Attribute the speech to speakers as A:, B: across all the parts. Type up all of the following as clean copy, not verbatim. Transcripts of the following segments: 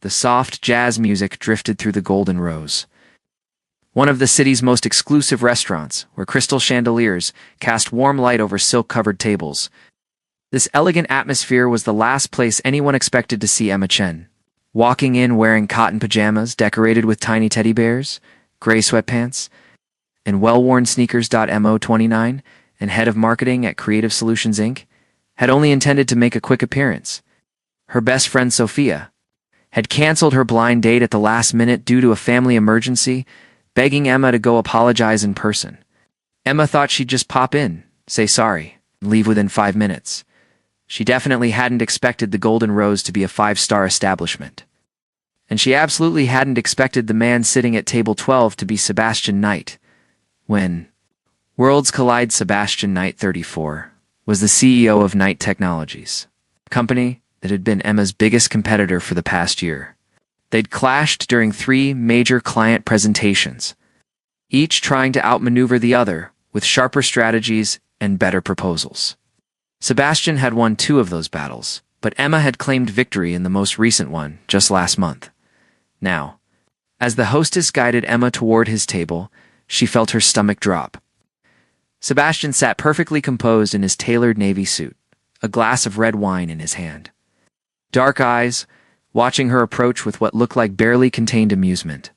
A: The soft jazz music drifted through the golden rose. One of the city's most exclusive restaurants, where crystal chandeliers cast warm light over silk-covered tables. This elegant atmosphere was the last place anyone expected to see Emma Chen. Walking in wearing cotton pajamas decorated with tiny teddy bears, gray sweatpants, and well-worn sneakers. Mo29, and head of marketing at Creative Solutions Inc., had only intended to make a quick appearance. Her best friend Sophia had canceled her blind date at the last minute due to a family emergency, begging Emma to go apologize in person. Emma thought she'd just pop in, say sorry, and leave within 5 minutes. She definitely hadn't expected the Golden Rose to be a 5-star establishment. And she absolutely hadn't expected the man sitting at table 12 to be Sebastian Knight. When Worlds Collide, Sebastian Knight, 34, was the CEO of Knight Technologies, a company that had been Emma's biggest competitor for the past year. They'd clashed during 3 major client presentations, each trying to outmaneuver the other with sharper strategies and better proposals. Sebastian had won 2 of those battles, but Emma had claimed victory in the most recent one just last month. Now, as the hostess guided Emma toward his table, she felt her stomach drop. Sebastian sat perfectly composed in his tailored navy suit, a glass of red wine in his hand. Dark eyes, watching her approach with what looked like barely contained amusement.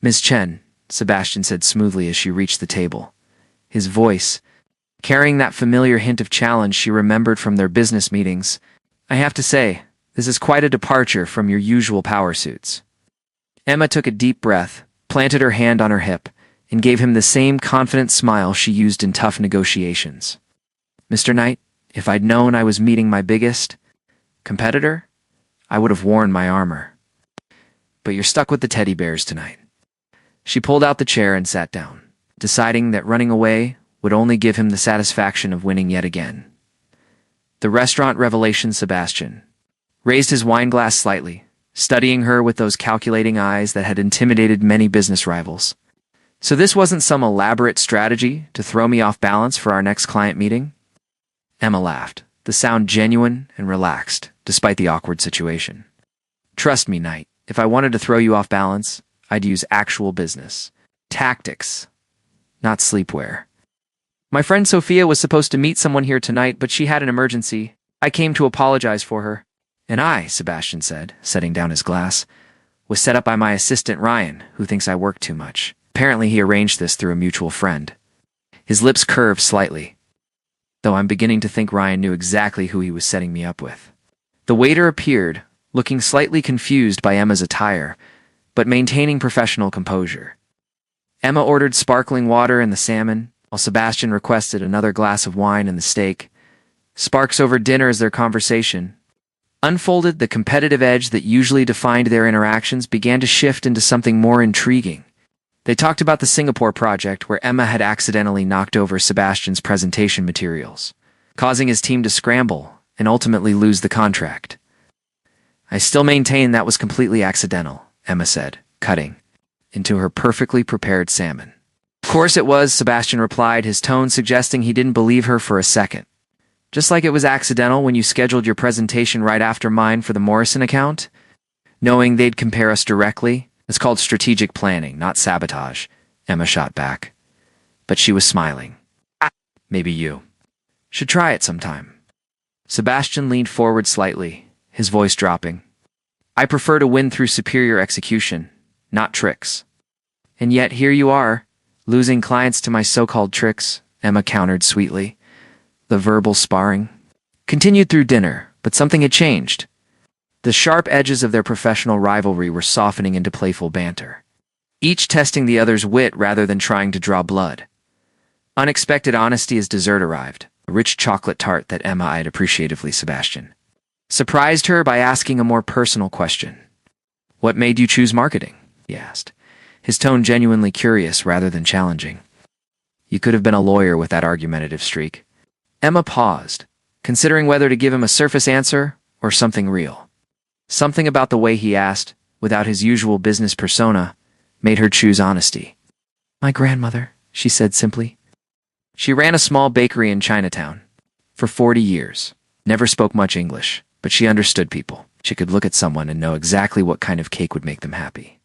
A: "Miss Chen," Sebastian said smoothly as she reached the table. His voice, carrying that familiar hint of challenge she remembered from their business meetings. "I have to say, this is quite a departure from your usual power suits." Emma took a deep breath, planted her hand on her hip, and gave him the same confident smile she used in tough negotiations. "Mr. Knight, if I'd known I was meeting my biggest competitor, I would have worn my armor. But you're stuck with the teddy bears tonight." She pulled out the chair and sat down, deciding that running away would only give him the satisfaction of winning yet again. The restaurant revelation Sebastian raised his wine glass slightly, studying her with those calculating eyes that had intimidated many business rivals. "So this wasn't some elaborate strategy to throw me off balance for our next client meeting?" Emma laughed, the sound genuine and relaxed, despite the awkward situation. "Trust me, Knight, if I wanted to throw you off balance, I'd use actual business. Tactics, not sleepwear. My friend Sophia was supposed to meet someone here tonight, but she had an emergency. I came to apologize for her." "And I," Sebastian said, setting down his glass, "was set up by my assistant Ryan, who thinks I work too much. Apparently he arranged this through a mutual friend." His lips curved slightly, though I'm beginning to think Ryan knew exactly who he was setting me up with. The waiter appeared, looking slightly confused by Emma's attire, but maintaining professional composure. Emma ordered sparkling water and the salmon, while Sebastian requested another glass of wine and the steak. Sparks over dinner as their conversation unfolded. The competitive edge that usually defined their interactions began to shift into something more intriguing. They talked about the Singapore project where Emma had accidentally knocked over Sebastian's presentation materials, causing his team to scramble and ultimately lose the contract. "I still maintain that was completely accidental," Emma said, cutting into her perfectly prepared salmon. "Of course it was," Sebastian replied, his tone suggesting he didn't believe her for a second. "Just like it was accidental when you scheduled your presentation right after mine for the Morrison account, knowing they'd compare us directly. It's called strategic planning, not sabotage," Emma shot back. But she was smiling. "Maybe you should try it sometime." Sebastian leaned forward slightly, his voice dropping. "I prefer to win through superior execution, not tricks." "And yet here you are, losing clients to my so-called tricks," Emma countered sweetly. The verbal sparring continued through dinner, but something had changed. The sharp edges of their professional rivalry were softening into playful banter, each testing the other's wit rather than trying to draw blood. Unexpected honesty as dessert arrived, a rich chocolate tart that Emma eyed appreciatively. Sebastian surprised her by asking a more personal question. "What made you choose marketing?" he asked, his tone genuinely curious rather than challenging. "You could have been a lawyer with that argumentative streak." Emma paused, considering whether to give him a surface answer or something real. Something about the way he asked, without his usual business persona, made her choose honesty. "My grandmother," she said simply. She ran a small bakery in Chinatown for 40 years, never spoke much English, but she understood people. She could look at someone and know exactly what kind of cake would make them happy.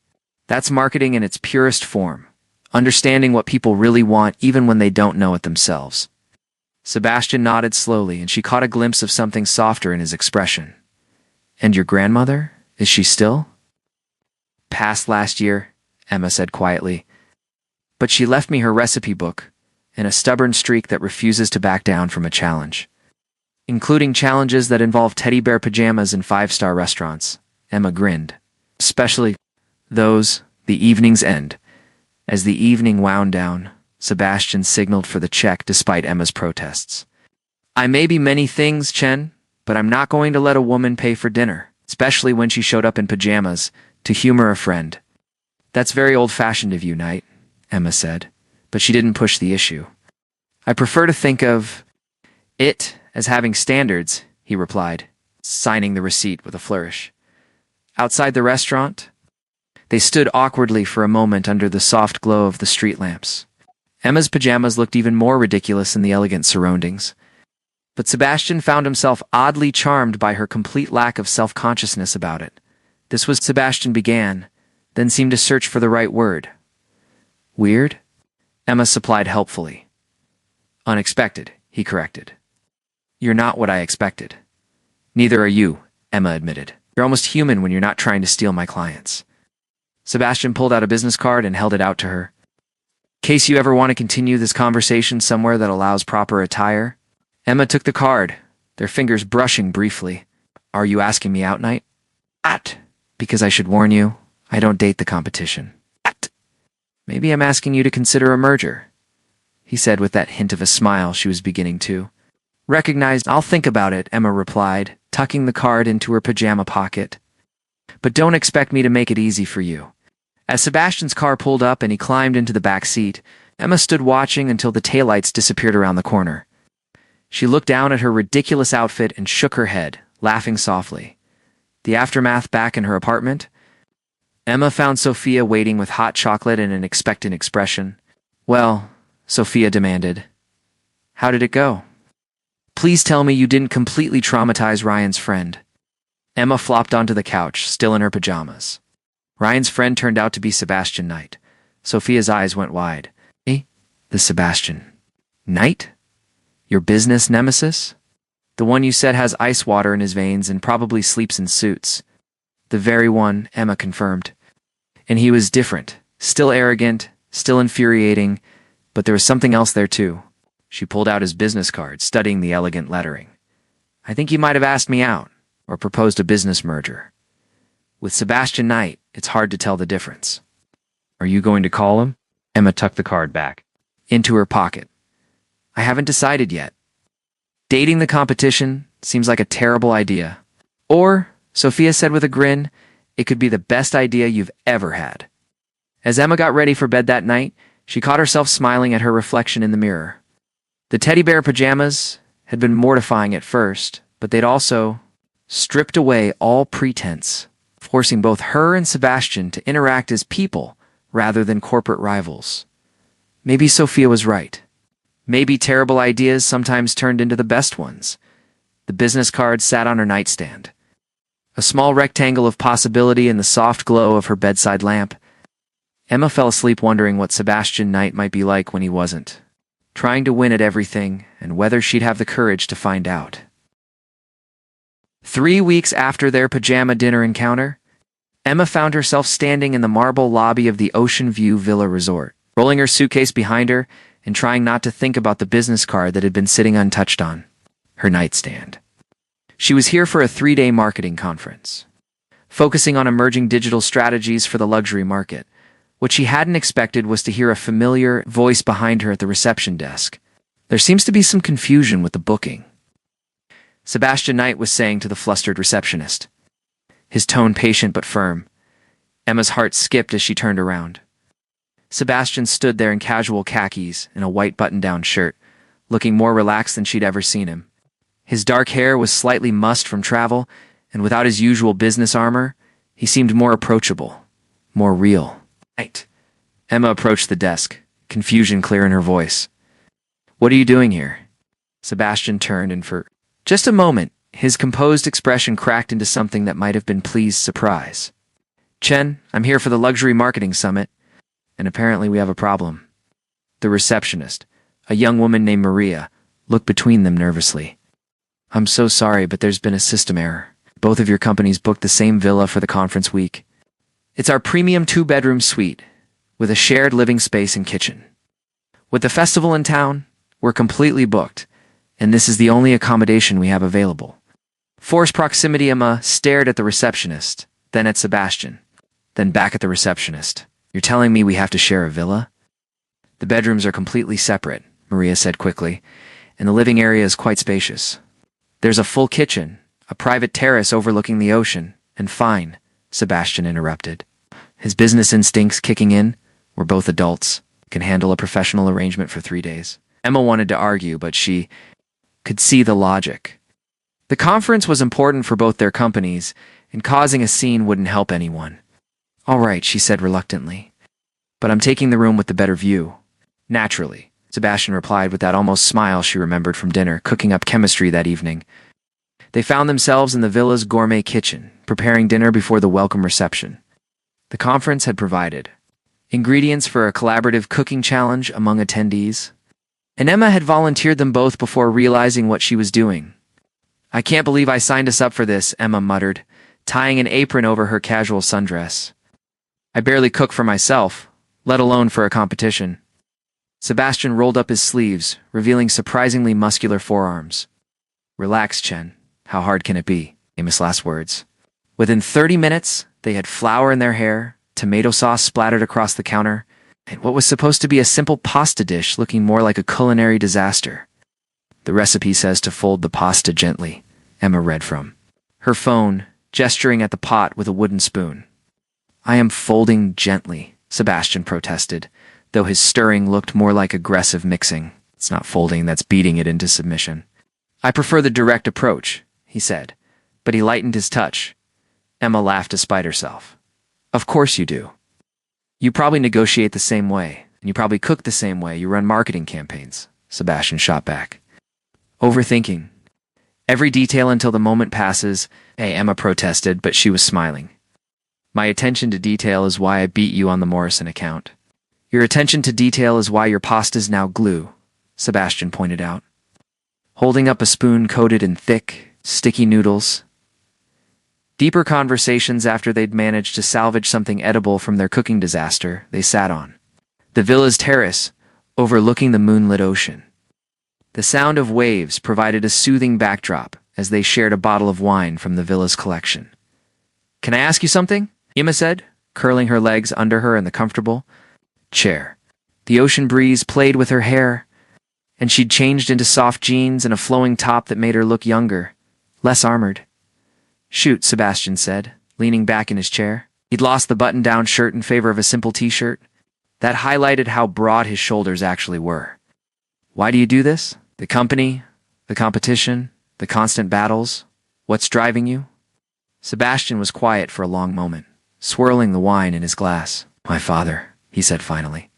A: That's marketing in its purest form, understanding what people really want even when they don't know it themselves. Sebastian nodded slowly, and she caught a glimpse of something softer in his expression. "And your grandmother? Is she still?" "Passed last year," Emma said quietly. "But she left me her recipe book, and a stubborn streak that refuses to back down from a challenge. Including challenges that involve teddy bear pajamas in five-star restaurants." Emma grinned. "Especially those, the evening's end." As the evening wound down, Sebastian signaled for the check despite Emma's protests. "I may be many things, Chen, but I'm not going to let a woman pay for dinner, especially when she showed up in pajamas, to humor a friend." "That's very old-fashioned of you, Knight," Emma said, but she didn't push the issue. "I prefer to think of it as having standards," he replied, signing the receipt with a flourish. Outside the restaurant, they stood awkwardly for a moment under the soft glow of the street lamps. Emma's pajamas looked even more ridiculous in the elegant surroundings, but Sebastian found himself oddly charmed by her complete lack of self-consciousness about it. This was Sebastian began, then seemed to search for the right word. "Weird?" Emma supplied helpfully. "Unexpected," he corrected. "You're not what I expected." "Neither are you," Emma admitted. "You're almost human when you're not trying to steal my clients." Sebastian pulled out a business card and held it out to her. "In case you ever want to continue this conversation somewhere that allows proper attire." Emma took the card, their fingers brushing briefly. "Are you asking me out, Knight?" "At." "Because I should warn you, I don't date the competition." "At." "Maybe I'm asking you to consider a merger," he said with that hint of a smile she was beginning to recognize. "I'll think about it," Emma replied, tucking the card into her pajama pocket. "But don't expect me to make it easy for you." As Sebastian's car pulled up and he climbed into the back seat, Emma stood watching until the taillights disappeared around the corner. She looked down at her ridiculous outfit and shook her head, laughing softly. The aftermath back in her apartment? Emma found Sophia waiting with hot chocolate and an expectant expression. "Well," Sophia demanded, "how did it go? Please tell me you didn't completely traumatize Ryan's friend." Emma flopped onto the couch, still in her pajamas. Ryan's friend turned out to be Sebastian Knight. Sophia's eyes went wide. "Eh? The Sebastian Knight? Your business nemesis? The one you said has ice water in his veins and probably sleeps in suits." "The very one," Emma confirmed. "And he was different. Still arrogant, still infuriating, but there was something else there too." She pulled out his business card, studying the elegant lettering. "I think he might have asked me out, or proposed a business merger. With Sebastian Knight, it's hard to tell the difference." "Are you going to call him?" Emma tucked the card back into her pocket. "I haven't decided yet. Dating the competition seems like a terrible idea. Or," Sophia said with a grin, "it could be the best idea you've ever had." As Emma got ready for bed that night, she caught herself smiling at her reflection in the mirror. The teddy bear pajamas had been mortifying at first, but they'd also stripped away all pretense, forcing both her and Sebastian to interact as people rather than corporate rivals. Maybe Sophia was right. Maybe terrible ideas sometimes turned into the best ones. The business card sat on her nightstand, a small rectangle of possibility in the soft glow of her bedside lamp. Emma fell asleep wondering what Sebastian Knight might be like when he wasn't, trying to win at everything, and whether she'd have the courage to find out. 3 weeks after their pajama dinner encounter, Emma found herself standing in the marble lobby of the Ocean View Villa Resort, rolling her suitcase behind her and trying not to think about the business card that had been sitting untouched on her nightstand. She was here for a 3-day marketing conference, focusing on emerging digital strategies for the luxury market. What she hadn't expected was to hear a familiar voice behind her at the reception desk. "There seems to be some confusion with the booking," Sebastian Knight was saying to the flustered receptionist, his tone patient but firm. Emma's heart skipped as she turned around. Sebastian stood there in casual khakis and a white button-down shirt, looking more relaxed than she'd ever seen him. His dark hair was slightly mussed from travel, and without his usual business armor, he seemed more approachable, more real. "Right." Emma approached the desk, confusion clear in her voice. "What are you doing here?" Sebastian turned and for just a moment, His composed expression cracked into something that might have been pleased surprise. Chen, I'm here for the Luxury Marketing Summit, and apparently we have a problem. The receptionist, a young woman named Maria, looked between them nervously. I'm so sorry, but there's been a system error. Both of your companies booked the same villa for the conference week. It's our premium 2-bedroom suite, with a shared living space and kitchen. With the festival in town, we're completely booked, and this is the only accommodation we have available. Forced proximity. Emma stared at the receptionist, then at Sebastian, then back at the receptionist. You're telling me we have to share a villa? The bedrooms are completely separate, Maria said quickly, and the living area is quite spacious. There's a full kitchen, a private terrace overlooking the ocean, and fine, Sebastian interrupted. His business instincts kicking in. We're both adults, can handle a professional arrangement for 3 days. Emma wanted to argue, but she could see the logic. The conference was important for both their companies, and causing a scene wouldn't help anyone. All right, she said reluctantly. But I'm taking the room with the better view. Naturally, Sebastian replied with that almost smile she remembered from dinner, cooking up chemistry that evening. They found themselves in the villa's gourmet kitchen, preparing dinner before the welcome reception. The conference had provided ingredients for a collaborative cooking challenge among attendees, and Emma had volunteered them both before realizing what she was doing. I can't believe I signed us up for this, Emma muttered, tying an apron over her casual sundress. I barely cook for myself, let alone for a competition. Sebastian rolled up his sleeves, revealing surprisingly muscular forearms. Relax, Chen. How hard can it be? Famous last words. Within 30 minutes, they had flour in their hair, tomato sauce splattered across the counter, and what was supposed to be a simple pasta dish looking more like a culinary disaster. The recipe says to fold the pasta gently, Emma read from her phone, gesturing at the pot with a wooden spoon. I am folding gently, Sebastian protested, though his stirring looked more like aggressive mixing. It's not folding, that's beating it into submission. I prefer the direct approach, he said, but he lightened his touch. Emma laughed despite herself. Of course you do. You probably negotiate the same way, and you probably cook the same way you run marketing campaigns, Sebastian shot back. Overthinking. Every detail until the moment passes, Emma protested, but she was smiling. My attention to detail is why I beat you on the Morrison account. Your attention to detail is why your pasta's now glue, Sebastian pointed out. Holding up a spoon coated in thick, sticky noodles. Deeper conversations after they'd managed to salvage something edible from their cooking disaster they sat on. The villa's terrace, overlooking the moonlit ocean. The sound of waves provided a soothing backdrop as they shared a bottle of wine from the villa's collection. Can I ask you something? Emma said, curling her legs under her in the comfortable chair. The ocean breeze played with her hair, and she'd changed into soft jeans and a flowing top that made her look younger, less armored. Shoot, Sebastian said, leaning back in his chair. He'd lost the button-down shirt in favor of a simple t-shirt. That highlighted how broad his shoulders actually were. Why do you do this? The company, the competition, the constant battles. What's driving you? Sebastian was quiet for a long moment, swirling the wine in his glass. My father, he said finally.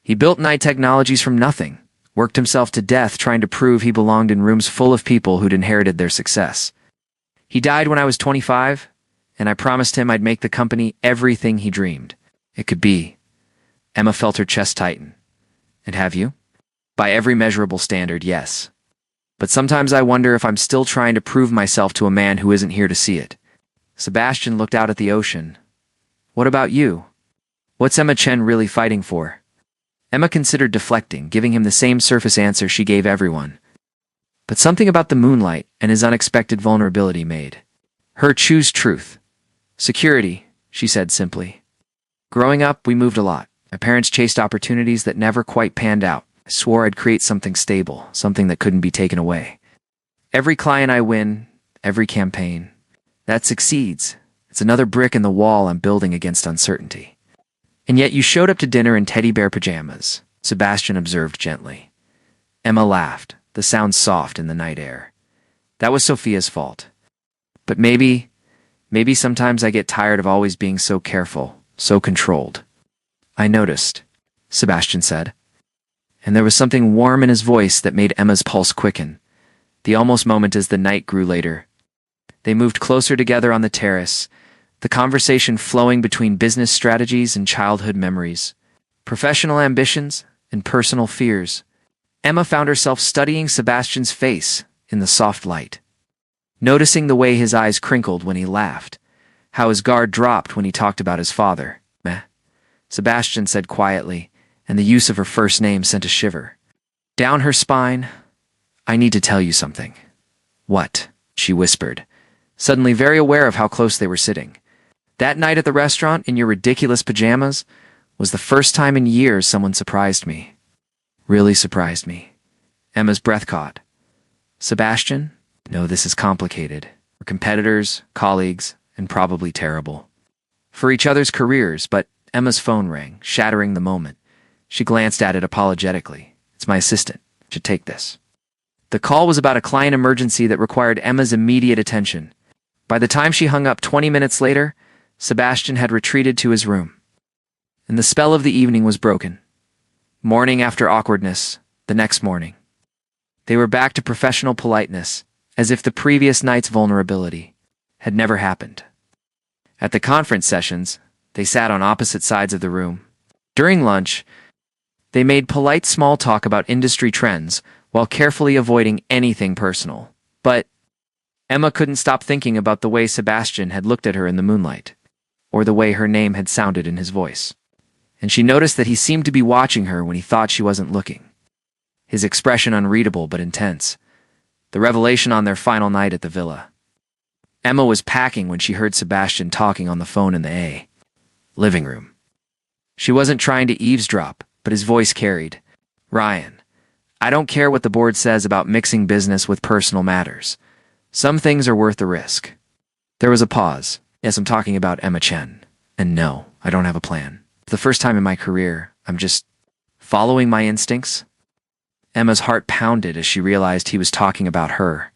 A: He built Night Technologies from nothing, worked himself to death trying to prove he belonged in rooms full of people who'd inherited their success. He died when I was 25, and I promised him I'd make the company everything he dreamed it could be. Emma felt her chest tighten. And have you? By every measurable standard, yes. But sometimes I wonder if I'm still trying to prove myself to a man who isn't here to see it. Sebastian looked out at the ocean. What about you? What's Emma Chen really fighting for? Emma considered deflecting, giving him the same surface answer she gave everyone. But something about the moonlight and his unexpected vulnerability made her choose truth. Security, she said simply. Growing up, we moved a lot. My parents chased opportunities that never quite panned out. I swore I'd create something stable, something that couldn't be taken away. Every client I win, every campaign, that succeeds. It's another brick in the wall I'm building against uncertainty. And yet you showed up to dinner in teddy bear pajamas, Sebastian observed gently. Emma laughed, the sound soft in the night air. That was Sophia's fault. But maybe sometimes I get tired of always being so careful, so controlled. I noticed, Sebastian said. And there was something warm in his voice that made Emma's pulse quicken. The almost moment as the night grew later, They moved closer together on the terrace, the conversation flowing between business strategies and childhood memories, professional ambitions and personal fears. Emma found herself studying Sebastian's face in the soft light, noticing the way his eyes crinkled when he laughed, how his guard dropped when he talked about his father. Meh, Sebastian said quietly, and the use of her first name sent a shiver down her spine. I need to tell you something. What? She whispered, suddenly very aware of how close they were sitting. That night at the restaurant in your ridiculous pajamas was the first time in years someone surprised me. Really surprised me. Emma's breath caught. Sebastian? No, this is complicated. We're competitors, colleagues, and probably terrible for each other's careers, but Emma's phone rang, shattering the moment. She glanced at it apologetically. It's my assistant. Should take this. The call was about a client emergency that required Emma's immediate attention. By the time she hung up 20 minutes later, Sebastian had retreated to his room, and the spell of the evening was broken. Morning after awkwardness, the next morning, they were back to professional politeness, as if the previous night's vulnerability had never happened. At the conference sessions, they sat on opposite sides of the room. During lunch, they made polite small talk about industry trends while carefully avoiding anything personal. But Emma couldn't stop thinking about the way Sebastian had looked at her in the moonlight, or the way her name had sounded in his voice. And she noticed that he seemed to be watching her when he thought she wasn't looking. His expression unreadable but intense. The revelation on their final night at the villa. Emma was packing when she heard Sebastian talking on the phone in the living room. She wasn't trying to eavesdrop, but his voice carried. Ryan, I don't care what the board says about mixing business with personal matters. Some things are worth the risk. There was a pause. Yes, I'm talking about Emma Chen. And no, I don't have a plan. For the first time in my career, I'm just following my instincts. Emma's heart pounded as she realized he was talking about her.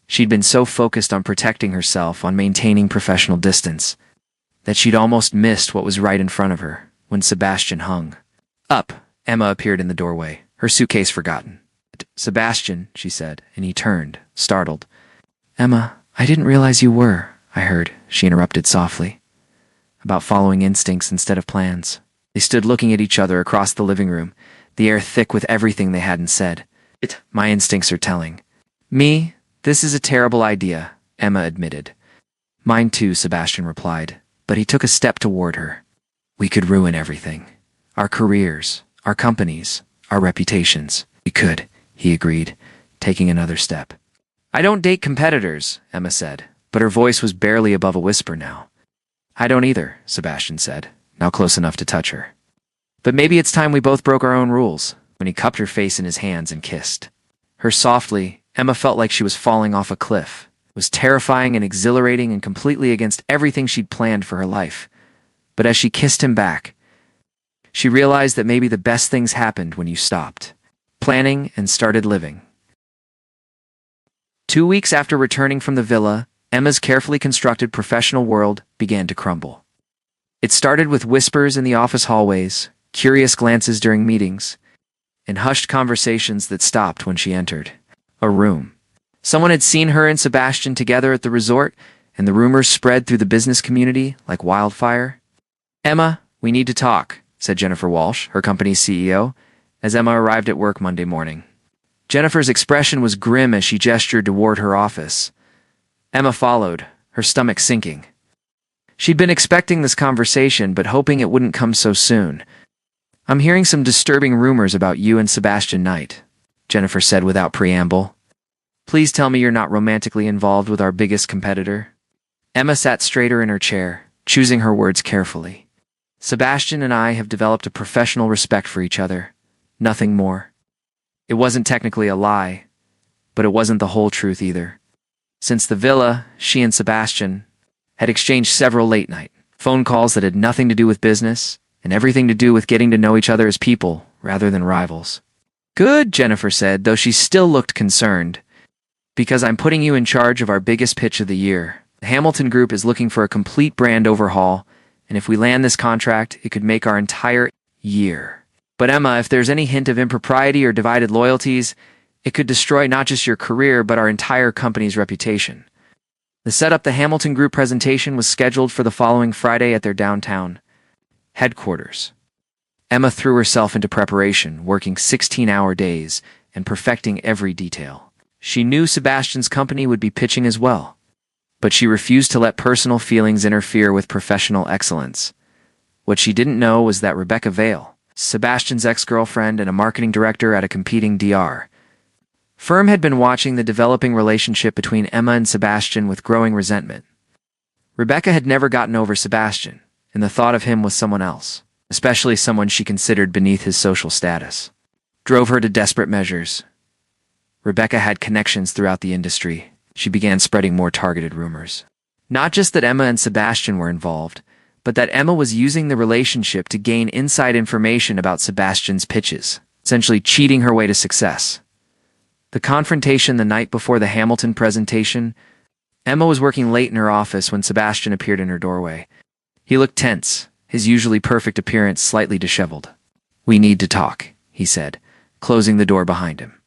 A: She'd been so focused on protecting herself, on maintaining professional distance, that she'd almost missed what was right in front of her when Sebastian hung up. Emma appeared in the doorway, her suitcase forgotten. Sebastian, she said, and he turned, startled. Emma, I didn't realize you were, I heard, she interrupted softly. About following instincts instead of plans. They stood looking at each other across the living room, the air thick with everything they hadn't said. My instincts are telling me this is a terrible idea, Emma admitted. Mine too, Sebastian replied, but he took a step toward her. We could ruin everything. Our careers, our companies, our reputations. We could, he agreed, taking another step. I don't date competitors, Emma said, but her voice was barely above a whisper now. I don't either, Sebastian said, now close enough to touch her. But maybe it's time we both broke our own rules, when he cupped her face in his hands and kissed her softly. Emma felt like she was falling off a cliff. It was terrifying and exhilarating and completely against everything she'd planned for her life. But as she kissed him back, she realized that maybe the best things happened when you stopped planning and started living. 2 weeks after returning from the villa, Emma's carefully constructed professional world began to crumble. It started with whispers in the office hallways, curious glances during meetings, and hushed conversations that stopped when she entered a room. Someone had seen her and Sebastian together at the resort, and the rumors spread through the business community like wildfire. Emma, we need to talk, said Jennifer Walsh, her company's CEO, as Emma arrived at work Monday morning. Jennifer's expression was grim as she gestured toward her office. Emma followed, her stomach sinking. She'd been expecting this conversation, but hoping it wouldn't come so soon. I'm hearing some disturbing rumors about you and Sebastian Knight, Jennifer said without preamble. Please tell me you're not romantically involved with our biggest competitor. Emma sat straighter in her chair, choosing her words carefully. Sebastian and I have developed a professional respect for each other. Nothing more. It wasn't technically a lie, but it wasn't the whole truth either. Since the villa, she and Sebastian had exchanged several late-night phone calls that had nothing to do with business and everything to do with getting to know each other as people rather than rivals. Good, Jennifer said, though she still looked concerned. Because I'm putting you in charge of our biggest pitch of the year. The Hamilton Group is looking for a complete brand overhaul, and if we land this contract, it could make our entire year. But Emma, if there's any hint of impropriety or divided loyalties, it could destroy not just your career, but our entire company's reputation. The setup the Hamilton Group presentation was scheduled for the following Friday at their downtown headquarters. Emma threw herself into preparation, working 16-hour days and perfecting every detail. She knew Sebastian's company would be pitching as well, but she refused to let personal feelings interfere with professional excellence. What she didn't know was that Rebecca Vale, Sebastian's ex-girlfriend and a marketing director at a competing DR firm, had been watching the developing relationship between Emma and Sebastian with growing resentment. Rebecca had never gotten over Sebastian, and the thought of him with someone else, especially someone she considered beneath his social status, drove her to desperate measures. Rebecca had connections throughout the industry. She began spreading more targeted rumors. Not just that Emma and Sebastian were involved, but that Emma was using the relationship to gain inside information about Sebastian's pitches, essentially cheating her way to success. The confrontation the night before the Hamilton presentation, Emma was working late in her office when Sebastian appeared in her doorway. He looked tense, his usually perfect appearance slightly disheveled. "We need to talk," he said, closing the door behind him.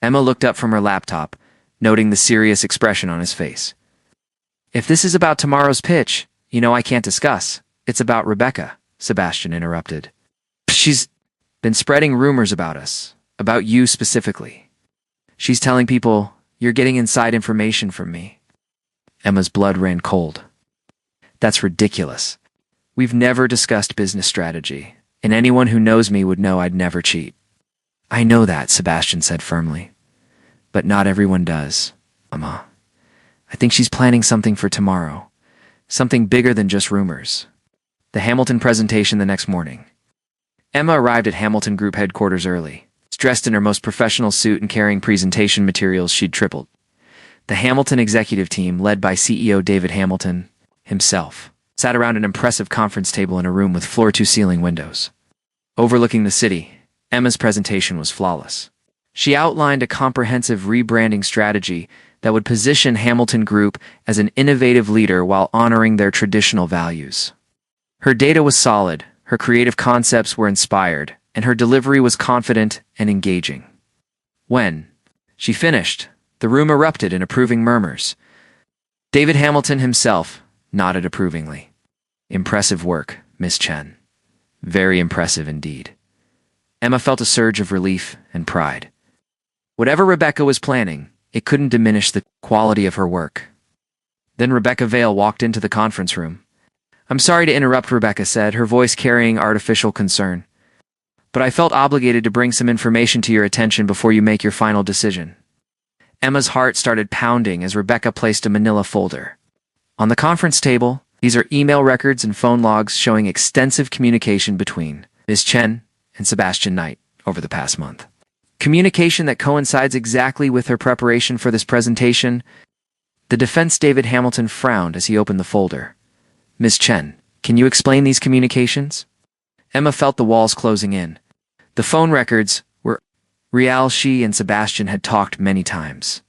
A: Emma looked up from her laptop, noting the serious expression on his face. "If this is about tomorrow's pitch, I can't discuss. It's about Rebecca," Sebastian interrupted. "She's been spreading rumors about us, about you specifically. She's telling people you're getting inside information from me." Emma's blood ran cold. "That's ridiculous. We've never discussed business strategy, and anyone who knows me would know I'd never cheat." "I know that," Sebastian said firmly. "But not everyone does, Emma. I think she's planning something for tomorrow, something bigger than just rumors." The Hamilton presentation the next morning. Emma arrived at Hamilton Group headquarters early, dressed in her most professional suit and carrying presentation materials she'd tripled. The Hamilton executive team, led by CEO David Hamilton himself, sat around an impressive conference table in a room with floor-to-ceiling windows. Overlooking the city, Emma's presentation was flawless. She outlined a comprehensive rebranding strategy that would position Hamilton Group as an innovative leader while honoring their traditional values. Her data was solid, her creative concepts were inspired, and her delivery was confident and engaging. When she finished, the room erupted in approving murmurs. David Hamilton himself nodded approvingly. "Impressive work, Miss Chen. Very impressive indeed." Emma felt a surge of relief and pride. Whatever Rebecca was planning, it couldn't diminish the quality of her work. Then Rebecca Vale walked into the conference room. "I'm sorry to interrupt," Rebecca said, her voice carrying artificial concern. "But I felt obligated to bring some information to your attention before you make your final decision." Emma's heart started pounding as Rebecca placed a manila folder. On the conference table, these are email records and phone logs showing extensive communication between Ms. Chen and Sebastian Knight over the past month. Communication that coincides exactly with her preparation for this presentation. The defense David Hamilton frowned as he opened the folder. "Ms. Chen, can you explain these communications?" Emma felt the walls closing in. The phone records were real. She and Sebastian had talked many times.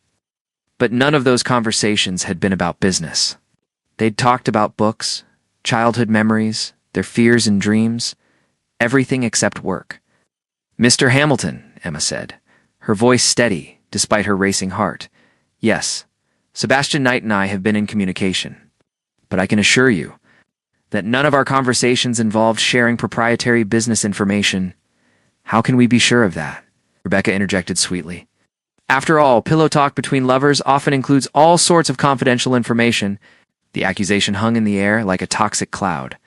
A: But none of those conversations had been about business. They'd talked about books, childhood memories, their fears and dreams, everything except work. "Mr. Hamilton," Emma said, her voice steady despite her racing heart. "Yes, Sebastian Knight and I have been in communication. But I can assure you that none of our conversations involved sharing proprietary business information." "How can we be sure of that?" Rebecca interjected sweetly. "After all, pillow talk between lovers often includes all sorts of confidential information." The accusation hung in the air like a toxic cloud.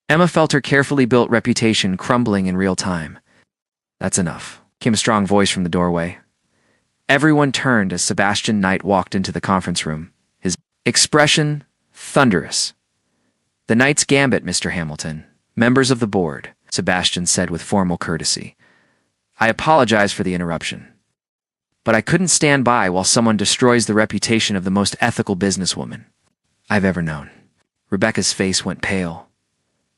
A: Emma felt her carefully built reputation crumbling in real time. "That's enough," came a strong voice from the doorway. Everyone turned as Sebastian Knight walked into the conference room, his expression thunderous. "The Knight's Gambit, Mr. Hamilton. Members of the board," Sebastian said with formal courtesy. "I apologize for the interruption. But I couldn't stand by while someone destroys the reputation of the most ethical businesswoman I've ever known." Rebecca's face went pale.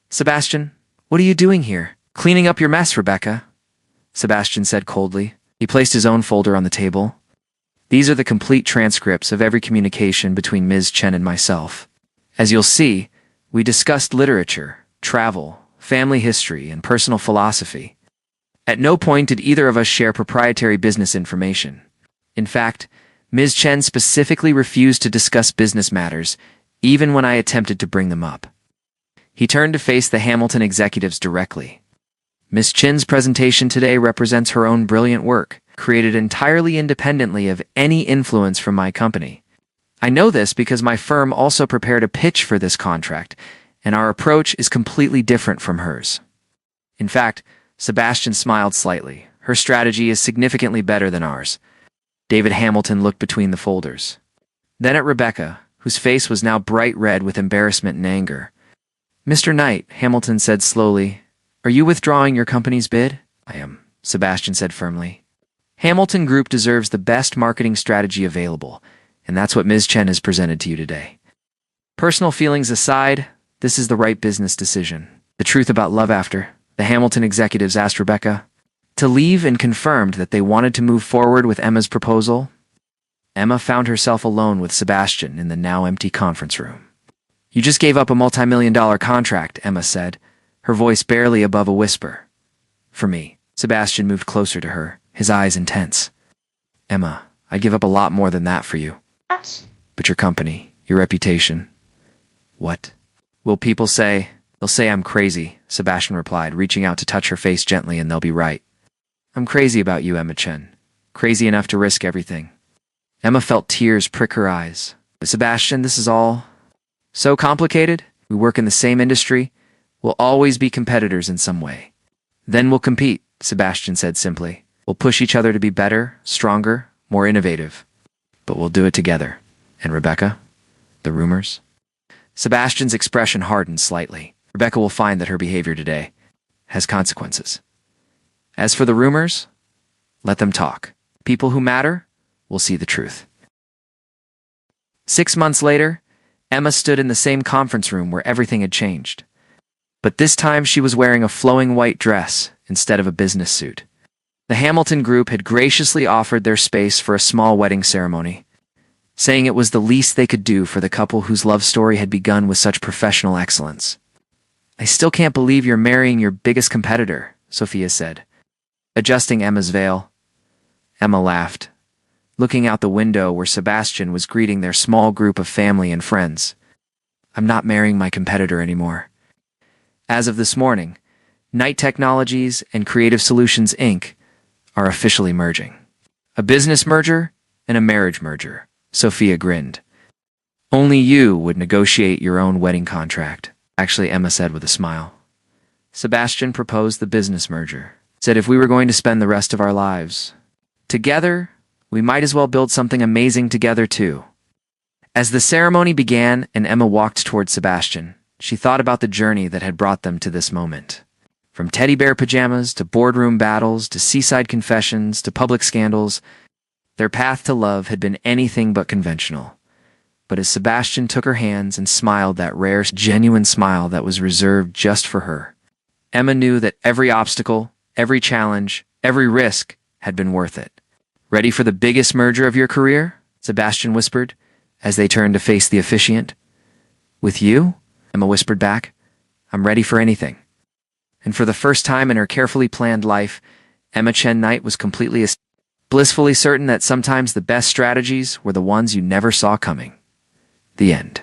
A: "Sebastian, what are you doing here? Cleaning up your mess, Rebecca," Sebastian said coldly. He placed his own folder on the table. "These are the complete transcripts of every communication between Ms. Chen and myself. As you'll see, we discussed literature, travel, family history, and personal philosophy. At no point did either of us share proprietary business information. In fact, Ms. Chen specifically refused to discuss business matters, even when I attempted to bring them up. He turned to face the Hamilton executives directly. Ms. Chen's presentation today represents her own brilliant work, created entirely independently of any influence from my company. I know this because my firm also prepared a pitch for this contract, and our approach is completely different from hers. In fact, Sebastian smiled slightly. Her strategy is significantly better than ours. David Hamilton looked between the folders. Then at Rebecca, whose face was now bright red with embarrassment and anger. "Mr. Knight," Hamilton said slowly, "are you withdrawing your company's bid?" "I am," Sebastian said firmly. Hamilton Group deserves the best marketing strategy available, and that's what Ms. Chen has presented to you today. Personal feelings aside, this is the right business decision. The truth about love after, the Hamilton executives asked Rebecca to leave and confirmed that they wanted to move forward with Emma's proposal. Emma found herself alone with Sebastian in the now empty conference room. "You just gave up a multi-million-dollar contract," Emma said, her voice barely above a whisper. "For me." Sebastian moved closer to her, his eyes intense. "Emma, I'd give up a lot more than that for you. But your company, your reputation." "What will people say?" "They'll say I'm crazy," Sebastian replied, reaching out to touch her face gently, "and they'll be right. I'm crazy about you, Emma Chen. Crazy enough to risk everything." Emma felt tears prick her eyes. "But Sebastian, this is all so complicated. We work in the same industry. We'll always be competitors in some way." "Then we'll compete," Sebastian said simply. "We'll push each other to be better, stronger, more innovative. But we'll do it together." "And Rebecca? The rumors?" Sebastian's expression hardened slightly. "Rebecca will find that her behavior today has consequences. As for the rumors, let them talk. People who matter will see the truth." 6 months later, Emma stood in the same conference room where everything had changed. But this time she was wearing a flowing white dress instead of a business suit. The Hamilton Group had graciously offered their space for a small wedding ceremony, saying it was the least they could do for the couple whose love story had begun with such professional excellence. "I still can't believe you're marrying your biggest competitor," Sophia said, adjusting Emma's veil. Emma laughed, looking out the window where Sebastian was greeting their small group of family and friends. "I'm not marrying my competitor anymore. As of this morning, Knight Technologies and Creative Solutions, Inc. are officially merging. A business merger and a marriage merger," Sophia grinned. "Only you would negotiate your own wedding contract," actually, Emma said with a smile. Sebastian proposed the business merger, said if we were going to spend the rest of our lives together, we might as well build something amazing together too. As the ceremony began and Emma walked toward Sebastian, she thought about the journey that had brought them to this moment. From teddy bear pajamas to boardroom battles to seaside confessions to public scandals, their path to love had been anything but conventional. But as Sebastian took her hands and smiled that rare, genuine smile that was reserved just for her, Emma knew that every obstacle, every challenge, every risk had been worth it. "Ready for the biggest merger of your career?" Sebastian whispered, as they turned to face the officiant. "With you?" Emma whispered back. "I'm ready for anything." And for the first time in her carefully planned life, Emma Chen Knight was completely blissfully certain that sometimes the best strategies were the ones you never saw coming. The end.